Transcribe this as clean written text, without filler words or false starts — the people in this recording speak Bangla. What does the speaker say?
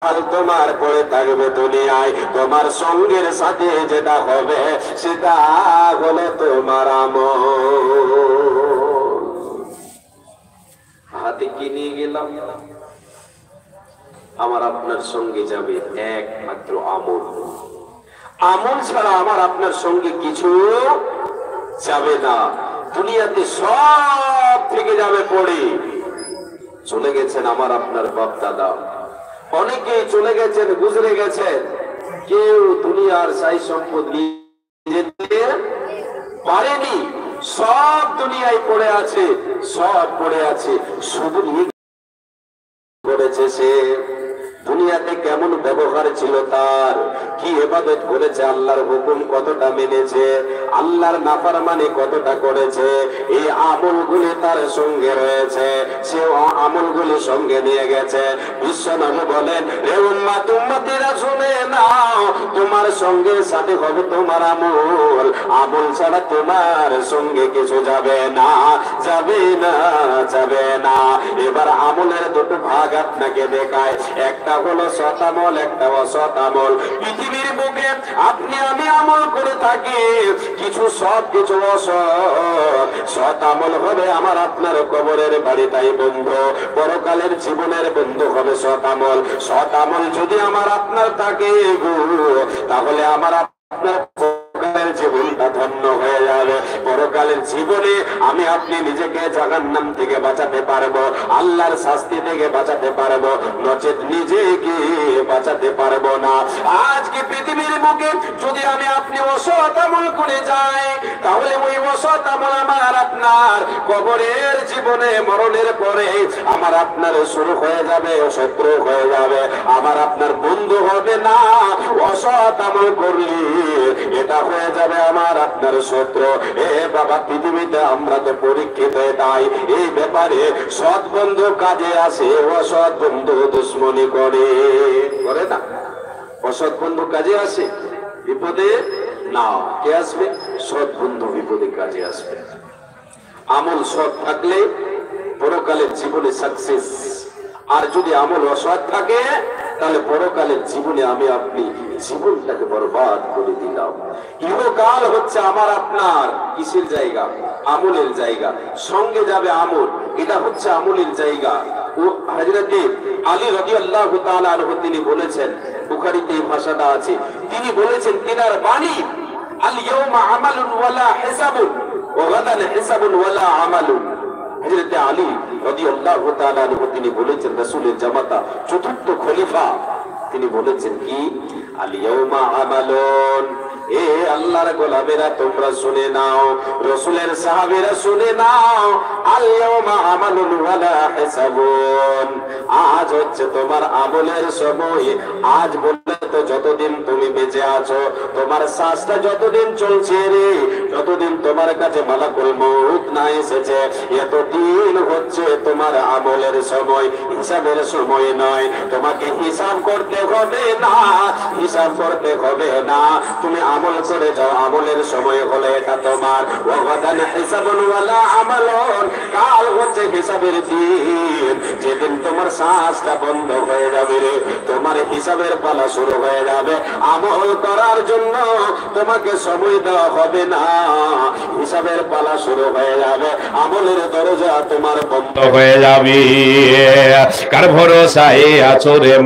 তোমার পরে থাকবে দুনিয়ায়, তোমার সঙ্গের সাথে যেটা হবে সেটা হলো তোমার আমল। হাতে কি নিয়ে গেলাম? আমার আপনার সঙ্গে যাবে একমাত্র আমল। আমল ছাড়া আমার আপনার সঙ্গে কিছু যাবে না। দুনিয়াতে সব থেকে যাবে পড়ে। চলে গেছেন আমার আপনার বাপ দাদা, অনেকেই চলে গেছেন, গুজরে গেছেন। কেউ দুনিয়ার সাই সম্পদ নিয়ে যেতে পারেনি। সব দুনিয়ায় পড়ে আছে, সব পড়ে আছে। শুধু করেছে সে দুনিয়াতে কেমন ব্যবহার ছিল তার, কি ইবাদত করেছে, আল্লাহর হুকুম কতটা মেনেছে, আল্লাহর নাফরমানি কতটা করেছে, এই আমলগুলি তার সঙ্গে রয়েছে। সে আমলগুলি সঙ্গে নিয়ে গেছে। বিশ্বনবী বলেন, হে উম্মত, উম্মতিরা শুনে নাও, তোমার সঙ্গে সাথে হবে তোমার আমল। আমল ছাড়া তোমার সঙ্গে কিছু যাবে না, যাবে না, যাবে না। এবার আমলের দুটো ভাগ আপনাকে দেখায়, একটা হলো সৎ আমল, একটা অসৎ আমল। পৃথিবীর বুকে আপনি আমি আমল করে থাকি কিছু সৎ, কিছু অসৎ। সৎ আমল হবে আমার আপনার কবরের বাড়িটাই বন্ধু, পরকালের জীবনের বন্ধু হবে সৎ আমল। সৎ আমল যদি আমার আপনার থাকে তাহলে আমার আপনার জীবনটা ধন্য হয়ে যাবে। পরকালের জীবনে আমি আপনি নিজেকে জাহান্নাম থেকে বাঁচাতে পারবো, আল্লাহর শাস্তি থেকে বাঁচাতে পারবো, নচেত নিজেকে বাঁচাতে পারবো না। আজকে পৃথিবীর বুকে যদি আমি আপনি অসৎ আমল করে যাই, তাহলে ওই অসৎ আমল আমার আপনার কবরের জীবনে, মরণের পরে আমার আপনার শুরু হয়ে যাবে, শত্রু হয়ে যাবে, আমার আপনার বন্ধু হবে না। অসৎ আমল করলে এটা হয়ে যাবে আমার আপনার শত্রু। এ বাবা, পৃথিবীতে আমরা তো পরীক্ষিত তাই এই ব্যাপারে। সৎ বন্ধু কাজে আসে, অসৎ বন্ধু দুশ্মনী করে না। অসৎ বন্ধু কাজে আসে, বিপদে না কে আসবে? সৎ বন্ধু বিপদে কাজে আসবে। আমল সৎ থাকলে পরকালের জীবনে সাকসেস, আর যদি আমল অসৎ থাকে তাহলে পরকালের জীবনে আমি আপনি জীবনটাকে বরবাদ করে দিলাম। ইহকাল হচ্ছে আমার আপনার কিসের জায়গা? আমলের জায়গা। সঙ্গে যাবে আমল, এটা হচ্ছে আমলের জায়গা। ও হযরতে আলী রাদিয়াল্লাহু তাআলা আনহু তিনি বলেছেন, বুখারীতে এই ভাষাটা আছে, তিনি বলেছেন তিনার বাণী, আল ইয়াউমা আমালুন ওয়ালা হিসাবুন ওয়া গাদান হিসাবুন ওয়ালা আমালুন। হযরতে আলী রাদিয়াল্লাহু তাআলা আনহু তিনি বলেছেন, রাসূলের জামাতা চতুর্থ খলিফা, তিনি বলেছেন কি, আল ইয়াউমা আমালুন, এ আল্লাহর গোলামেরা তোমরা শুনে নাও, রাসূলের সাহাবীরা শুনে নাও, আল ইয়াউমা আমালুন ওয়ালা হিসাবুন, আজ হচ্ছে তোমার আমলের সময়। আজ বললে তো যতদিন তুমি বেঁচে আছো, তোমার শ্বাসটা যতদিন চলছে রে, যতদিন তোমার কাছে মালাকুল মউত না এসেছে, এতদিন হচ্ছে তোমার আমলের সময়, হিসাবের সময় নয়। তোমাকে হিসাব করতে হবে না, হিসাব করতে হবে না। তুমি আমল করে যাও, আমলের সময় হলে এটা তোমার। ওয়াদান হিসাবুন ওয়ালা আমালুন, কাল হচ্ছে হিসাবের দিন, যেদিন তোমার শ্বাসটা বন্ধ হয়ে যাবে রে, তোমার হিসাবের পালা শুরু হয়ে যাবে। আমল করার জন্য তোমাকে সময় দেওয়া হবে না, হিসাবের পালা শুরু হয়ে যাবে, আমলের দরজা তোমার বন্ধ হয়ে যাবে। কার ভরসায় আছো রে?